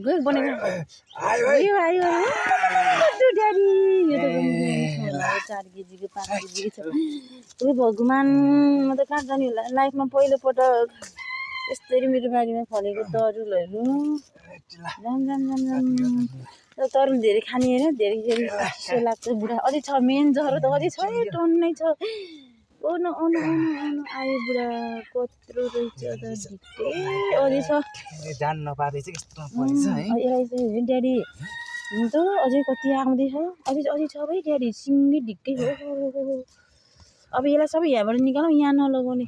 गयो बनेको आयो आयो ड्याडी यो त 4 केजीको 5 केजीको छ ओ भगवान म त कहाँ जाने होला लाइफमा पहिलो पटक यसरी मेरो बारीमा फलेको तरुलहरू राम राम राम राम तरुल धेरै खाने हैन धेरै धेरै चिसो लाग्छ बुढा अझै छ मेन जरो त अझै छ टन्नै छ ओनो ओनो ओनो आयो बुढा कत्रो रहेछ त ढिक्कै अझै छ जान नपारे चाहिँ यस्तो परेछ है यसलाई चाहिँ ड्याडी हुन त अझै कति आउँदैछ अझै अझै छ भाइ ड्याडी सिङ्गै ढिक्कै हो अब यसलाई सबै यहाँबाट निकालौँ यहाँ नलगाउने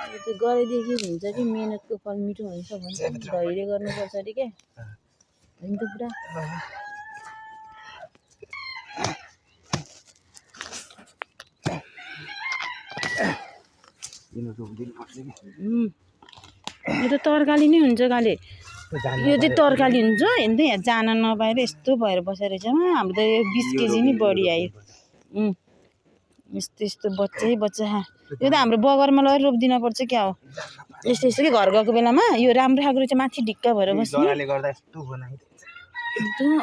अब त्यो गरेदेखि हुन्छ कि मेहनतको फल मिठो हुन्छ भन्छ धैर्य गर्नुपर्छ अरे क्या होइन त बुढा यो त तरकारी नै हुन्छ गाले यो चाहिँ तरकारी हुन्छ हेर्दै यहाँ जान नपाएर यस्तो भएर बसेर रहेछ हाम्रो त यो 20 केजी नै बढी आयो यस्तो यस्तो बच्चै बच्चा यो त हाम्रो बगरमा लगेर रोपिदिन पर्छ क्या हो यस्तो यस्तो कि घर गएको बेलामा यो राम्रो खाएको रहेछ माथि ढिक्का भएर बस्ने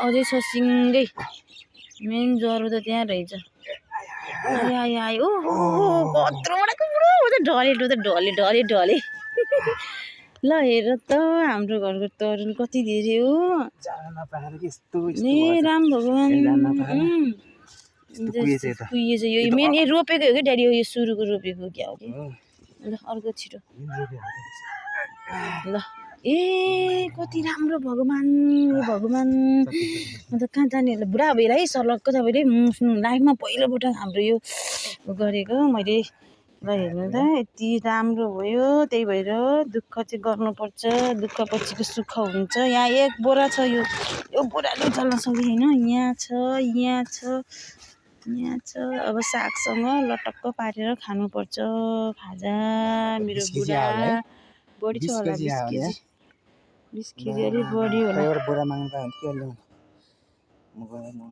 अझै छ सिङ्गै मेन जरो त त्यहाँ रहेछ आयो आयो आयो ओ कत्रो बडाको बुढो ढले ढले ढले ढले ल हेर त हाम्रो घरको तरुल कति धेरै हो ए राम भगवान कुहिएछ यो मेन यो रोपेको हो कि ड्याडी यो सुरुको रोपेको क्या हो कि ल अर्को छिटो ल ए कति राम्रो भगवान भगवान म त कहाँ जाने होला बुढा भएर है सर्लक्क तपाईँले लाइफमा पहिलोपटक हाम्रो यो गरेको मैले ल हेर्नु त यति राम्रो भयो त्यही भएर दुःख चाहिँ गर्नुपर्छ दुःख पछिको सुख हुन्छ यहाँ 1 बोरा छ यो बोराले चल्न सक्दैन यहाँ छ यहाँ छ यहाँ छ अब सागसँग लटक्क पारेर खानुपर्छ खाजा मेरो बुढा बढी छ होला 20 केजी अलि बढी होला